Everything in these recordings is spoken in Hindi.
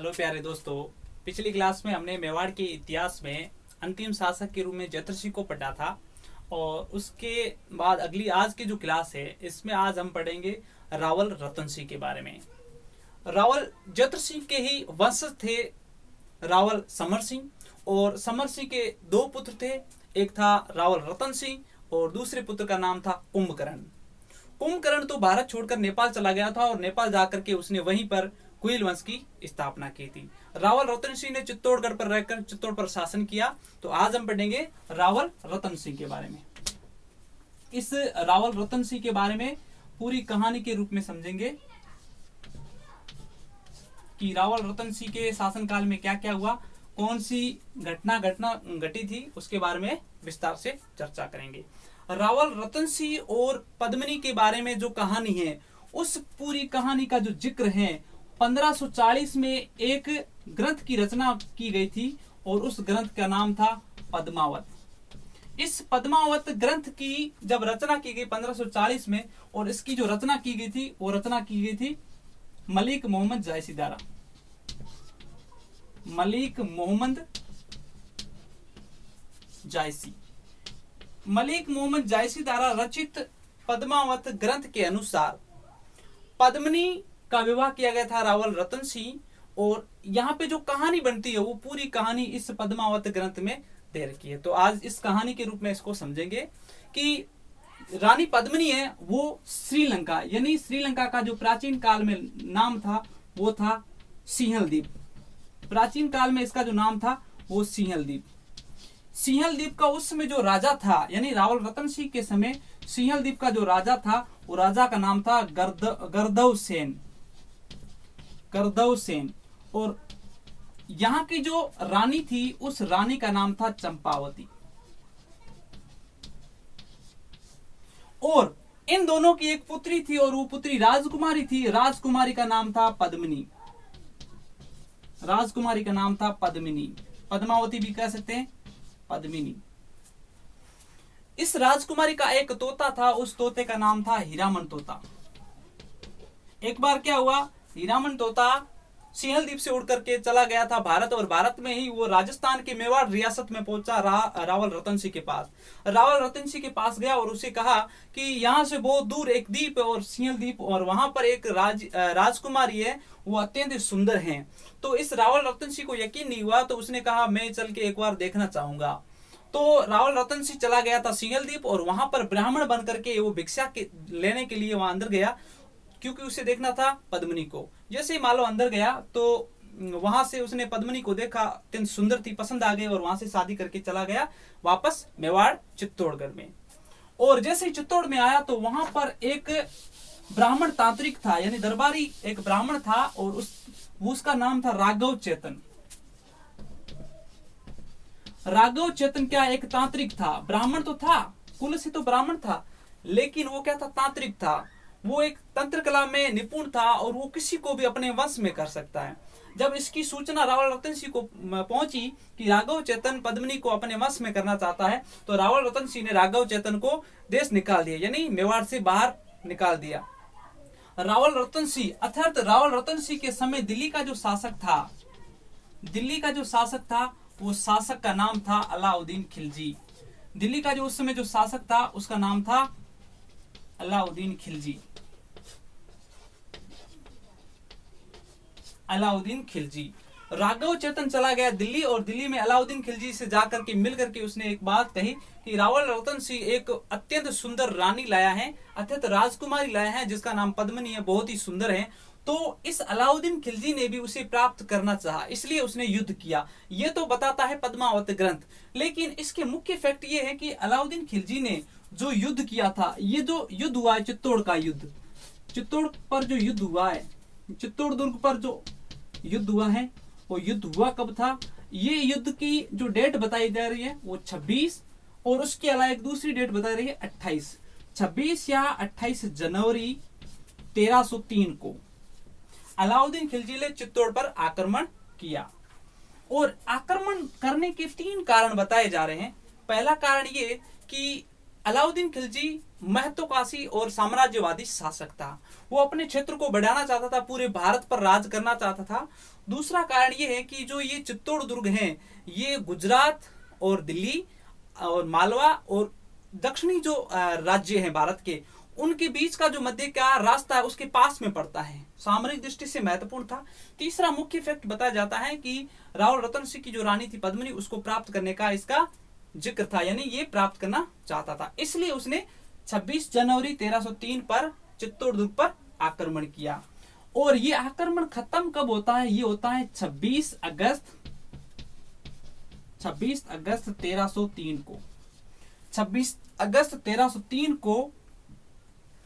हेलो प्यारे दोस्तों। पिछली क्लास में हमने मेवाड़ के इतिहास में अंतिम शासक के रूप में जयद्रथ सिंह को पढ़ा था और उसके बाद अगली आज की जो क्लास है इसमें आज हम पढ़ेंगे रावल रतन सिंह के बारे में। रावल जयद्रथ सिंह के ही वंशज थे रावल समर सिंह, और समर सिंह के दो पुत्र थे, एक था रावल रतन सिंह और दूसरे पुत्र का नाम था कुंभकर्ण। कुंभकर्ण तो भारत छोड़कर नेपाल चला गया था और नेपाल जाकर के उसने वहीं पर कुइल वंश की स्थापना की थी। रावल रतन सिंह ने चित्तौड़गढ़ पर रहकर चित्तौड़ पर शासन किया। तो आज हम पढ़ेंगे रावल रतन सिंह के बारे में। इस रावल रतन सिंह के बारे में पूरी कहानी के रूप में समझेंगे कि रावल रतन सिंह के शासनकाल में क्या क्या हुआ, कौन सी घटना घटी थी, उसके बारे में विस्तार से चर्चा करेंगे। रावल रतन सिंह और पद्मिनी के बारे में जो कहानी है, उस पूरी कहानी का जो जिक्र है 1540 में एक ग्रंथ की रचना की गई थी और उस ग्रंथ का नाम था पद्मावत। इस पद्मावत ग्रंथ की जब रचना की गई 1540 में, और इसकी जो रचना की गई थी वो रचना की गई थी मलिक मोहम्मद जायसी द्वारा। मलिक मोहम्मद जायसी द्वारा रचित पद्मावत ग्रंथ के अनुसार पद्मिनी का विवाह किया गया था रावल रतन सिंह, और यहाँ पे जो कहानी बनती है वो पूरी कहानी इस पद्मावत ग्रंथ में दे रखी है। तो आज इस कहानी के रूप में इसको समझेंगे कि रानी पद्मिनी है वो श्रीलंका, यानी श्रीलंका का जो प्राचीन काल में नाम था वो था सिंहल द्वीप। प्राचीन काल में इसका जो नाम था वो सिंहल द्वीप का उस समय जो राजा था, यानी रावल रतन सिंह के समय सिंहल द्वीप का जो राजा था वो राजा का नाम था गर्दव सेन, और यहाँ की जो रानी थी उस रानी का नाम था चंपावती। और इन दोनों की एक पुत्री थी और वो पुत्री राजकुमारी थी। राजकुमारी का नाम था पद्मिनी। पद्मावती भी कह सकते हैं, पद्मिनी। इस राजकुमारी का एक तोता था, उस तोते का नाम था हीरामन तोता। एक बार क्या हुआ, हीरामन तोता सिंहल द्वीप से उड़ करके चला गया था भारत, और भारत में ही वो राजस्थान के मेवाड़ रियासत में पहुंचा रावल रतन सिंह के पास। रावल रतन सिंह के पास गया और उसे कहा कि यहाँ से बहुत दूर एक द्वीप है और सिंहल द्वीप, और वहां पर एक राजकुमारी है, वो अत्यंत सुंदर है। तो इस रावल रतन सिंह को यकीन नहीं हुआ, तो उसने कहा मैं चल के एक बार देखना चाहूंगा। तो रावल रतन सिंह चला गया था सिंहल द्वीप, और वहां पर ब्राह्मण बन करके वो भिक्षा लेने के लिए वहां अंदर गया, क्योंकि उसे देखना था पद्मिनी को। जैसे ही मालो अंदर गया तो वहां से उसने पद्मिनी को देखा, अत्यंत सुंदर थी, पसंद आ गई, और वहां से शादी करके चला गया वापस मेवाड़ चित्तौड़गढ़ में। और जैसे ही चित्तौड़ में आया तो वहां पर एक ब्राह्मण तांत्रिक था, यानी दरबारी एक ब्राह्मण था, और उसका नाम था राघव चेतन। राघव चेतन क्या एक तांत्रिक था, ब्राह्मण तो था, कुल से तो ब्राह्मण था, लेकिन वो क्या था, तांत्रिक था। वो एक तंत्र कला में निपुण था और वो किसी को भी अपने वश में कर सकता है। जब इसकी सूचना रावल रतन सिंह को पहुंची कि राघव चेतन पद्मिनी को अपने वश में करना चाहता है, तो रावल रतन सिंह ने राघव चेतन को देश निकाल दिया, यानी मेवाड़ से बाहर निकाल दिया। रावल रतन सिंह अर्थात रावल रतन सिंह के समय दिल्ली का जो शासक था वो शासक का नाम था अलाउद्दीन खिलजी। दिल्ली का जो उस समय जो शासक था उसका नाम था अलाउद्दीन खिलजी। राघव चेतन चला गया दिल्ली, और दिल्ली में अलाउद्दीन खिलजी से जाकर के मिल करके उसने एक बात कही कि रावल रतन सिंह एक अत्यंत सुंदर रानी लाया है, अत्यंत राजकुमारी लाया है, जिसका नाम पद्मिनी है, बहुत ही सुंदर है। तो इस अलाउद्दीन खिलजी ने भी उसे प्राप्त करना चाहा, इसलिए उसने युद्ध किया। ये तो बताता है पद्मावत ग्रंथ, लेकिन इसके मुख्य फैक्ट ये है कि अलाउद्दीन खिलजी ने जो युद्ध किया था, ये जो युद्ध हुआ है चित्तौड़ का युद्ध, चित्तौड़ पर जो युद्ध हुआ है, चित्तौड़ दुर्ग पर जो युद्ध हुआ है, वो युद्ध हुआ कब था, ये युद्ध की जो डेट बताई जा रही है वो 26, और उसके अलावा एक दूसरी डेट बताई रही है 26 या 28 जनवरी 1303 को अलाउद्दीन खिलजी ने चित्तौड़ पर आक्रमण किया। और आक्रमण करने के 3 कारण बताए जा रहे हैं। पहला कारण ये कि अलाउद्दीन खिलजी महत्वाकांक्षी और साम्राज्यवादी शासक था। वो अपने क्षेत्र को बढ़ाना चाहता था, पूरे भारत पर राज करना चाहता था। दूसरा कारण ये है कि जो ये चित्तौड़ दुर्ग हैं, ये गुजरात और दिल्ली और मालवा और दक्षिणी जो राज्य हैं भारत के, उनके बीच का जो मध्य का रास्ता है उसके पास में पड़ता है, सामरिक दृष्टि से महत्वपूर्ण था। तीसरा मुख्य फैक्ट बताया जाता है कि रावल रतन सिंह की जो रानी थी पद्मिनी, उसको प्राप्त करने का इसका जिक्र था, यानी ये प्राप्त करना चाहता था, इसलिए उसने 26 जनवरी 1303 पर चित्तौड़ दुर्ग पर आक्रमण किया। और ये आक्रमण खत्म कब होता है? ये होता है 26 अगस्त 1303 को। 26 अगस्त 1303 को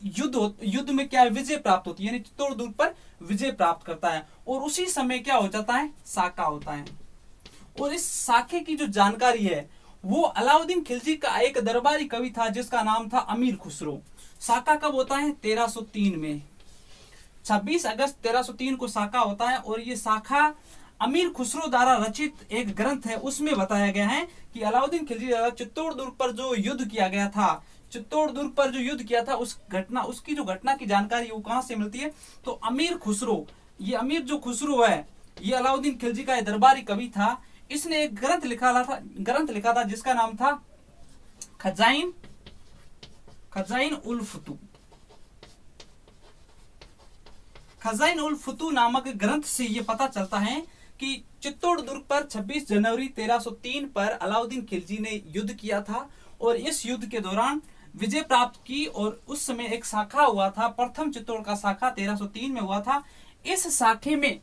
युद्ध में क्या विजय प्राप्त होती है, यानी चित्तौड़ दुर्ग पर विजय प्राप्त करता है। और उसी समय क्या हो जाता है? साका होता है। और इस साके की जो जानकारी है वो अलाउद्दीन खिलजी का एक दरबारी कवि था जिसका नाम था अमीर खुसरो। साका कब होता है? 1303 में। 26 अगस्त 1303 को साका होता है। और ये साका अमीर खुसरो द्वारा रचित एक ग्रंथ है, उसमें बताया गया है कि अलाउद्दीन खिलजी द्वारा चित्तौड़ दुर्ग पर जो युद्ध किया गया था, चित्तौड़ दुर्ग पर जो युद्ध किया था उसकी जो घटना की जानकारी वो कहां से मिलती है? तो अमीर खुसरो, ये अमीर जो खुसरो है, ये अलाउद्दीन खिलजी का दरबारी कवि था। इसने एक ग्रंथ लिखा था जिसका नाम था खजाइन उल फुतू। खजाइन उल फुतू नामक ग्रंथ से ये पता चलता है कि चित्तौड़ दुर्ग पर 26 जनवरी 1303 पर अलाउद्दीन खिलजी ने युद्ध किया था और इस युद्ध के दौरान विजय प्राप्त की। और उस समय एक शाखा हुआ था, प्रथम चित्तौड़ का शाखा 1303 में हुआ था। इस शाखे में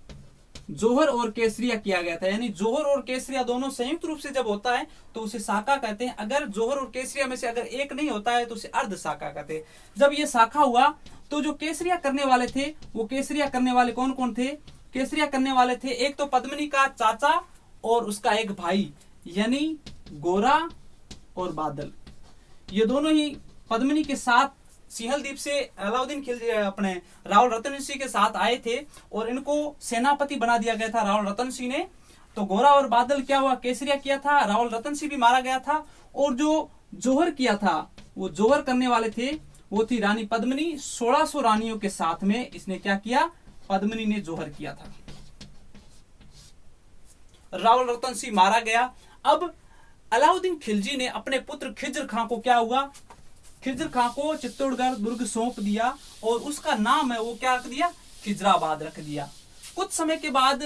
जोहर और केसरिया किया गया था, यानी जोहर और केसरिया दोनों संयुक्त रूप से जब होता है तो उसे शाखा कहते हैं। अगर जोहर और केसरिया में से अगर एक नहीं होता है तो उसे अर्ध शाखा कहते हैं। जब ये शाखा हुआ तो जो केसरिया करने वाले थे, वो केसरिया करने वाले कौन कौन थे? केसरिया करने वाले थे एक तो पद्मिनी का चाचा और उसका एक भाई, यानी गोरा और बादल। ये दोनों ही पद्मिनी के साथ सिंहल द्वीप से अलाउद्दीन खिलजी अपने रावल रतन सिंह के साथ आए थे और इनको सेनापति बना दिया गया था रावल रतन सिंह ने। तो गोरा और बादल क्या हुआ? केसरिया किया था, रावल रतन सिंह भी मारा गया था। और जो जोहर किया था, वो जोहर करने वाले थे वो थी रानी पद्मिनी। 1600 रानियों के साथ में इसने क्या किया? पद्मिनी ने जोहर किया था। रावल रतन सिंह मारा गया। अब अलाउद्दीन खिलजी ने अपने पुत्र खिज्र खां को क्या हुआ? खिज्र खां को चित्तौड़गढ़ दुर्ग सौंप दिया और उसका नाम है वो क्या रख दिया? खिजराबाद रख दिया। कुछ समय के बाद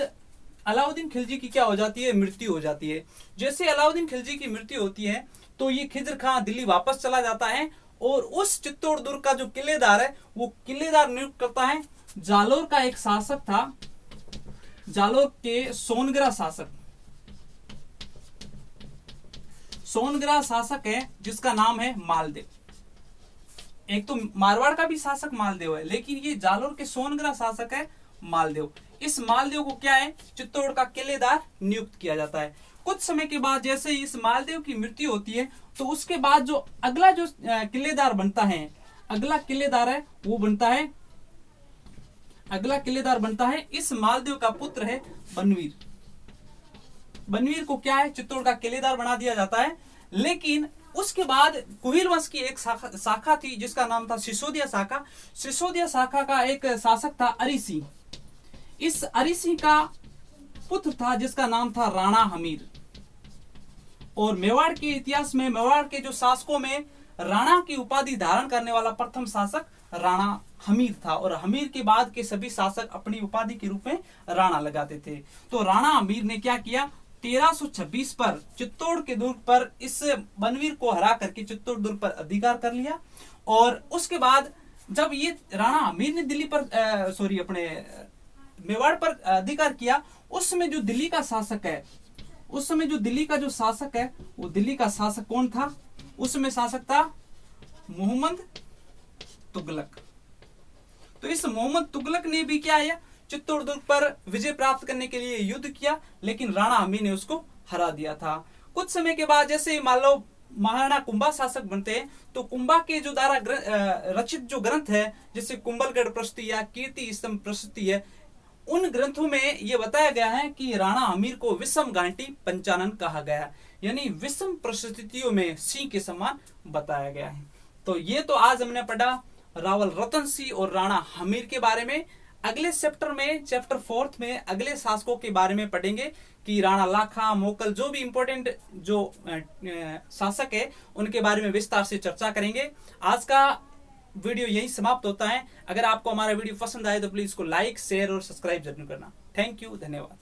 अलाउद्दीन खिलजी की क्या हो जाती है? मृत्यु हो जाती है। जैसे अलाउद्दीन खिलजी की मृत्यु होती है तो ये खिज्र खां दिल्ली वापस चला जाता है और उस चित्तौड़ दुर्ग का जो किलेदार है वो किलेदार नियुक्त करता है जालोर का एक शासक था, जालोर के सोनगरा शासक है जिसका नाम है मालदेव। एक तो मारवाड़ का भी शासक मालदेव है, लेकिन ये जालोर के सोनगरा शासक है मालदेव। इस मालदेव को क्या है? चित्तौड़ का किलेदार नियुक्त किया जाता है। कुछ समय के बाद जैसे ही इस मालदेव की मृत्यु होती है तो उसके बाद जो अगला जो किलेदार बनता है, अगला किलेदार बनता है इस मालदेव का पुत्र है बनवीर। बनवीर को क्या है? चित्तौड़ का किलेदार बना दिया जाता है। लेकिन उसके बाद कुहिल वंश की एक शाखा थी जिसका नाम था सिसोदिया शाखा। सिसोदिया शाखा का एक शासक था अरिसी। इस अरिसी का पुत्र था जिसका नाम था राणा हमीर। और मेवाड़ के इतिहास में, मेवाड़ के जो शासकों में राणा की उपाधि धारण करने वाला प्रथम शासक राणा हमीर था। और हमीर के बाद के सभी शासक अपनी उपाधि के रूप में राणा लगाते थे। तो राणा हमीर ने क्या किया? 1326 पर चित्तौड़ के दुर्ग पर इस बनवीर को हरा करके चित्तौड़ दुर्ग पर अधिकार कर लिया। और उसके बाद जब ये राणा हमीर ने दिल्ली पर अपने मेवाड़ पर अधिकार किया, उस समय जो दिल्ली का शासक है, वो दिल्ली का शासक कौन था? उस समय शासक था मोहम्मद तुगलक। तो इस मोहम्मद तुगलक ने भी क्या है? चित्तौड़ दुर्ग पर विजय प्राप्त करने के लिए युद्ध किया, लेकिन राणा हमीर ने उसको हरा दिया था। कुछ समय के बाद जैसे मान लो महाराणा कुंभा शासक बनते हैं तो कुंभा के जो द्वारा रचित जो ग्रंथ है, जैसे कुंभलगढ़ प्रशस्ति या कीर्ति स्तंभ प्रशस्ति है, उन ग्रंथों में यह बताया गया है कि राणा हमीर को विषम घाटी पंचानन कहा गया, यानी विषम परिस्थितियों में सिंह के समान बताया गया है। तो ये तो आज हमने पढ़ा रावल रतन सिंह और राणा हमीर के बारे में। अगले चैप्टर में, चैप्टर 4 में अगले शासकों के बारे में पढ़ेंगे कि राणा लाखा, मोकल, जो भी इंपॉर्टेंट जो शासक है उनके बारे में विस्तार से चर्चा करेंगे। आज का वीडियो यही समाप्त होता है। अगर आपको हमारा वीडियो पसंद आए तो प्लीज इसको लाइक, शेयर और सब्सक्राइब जरूर करना। थैंक यू, धन्यवाद।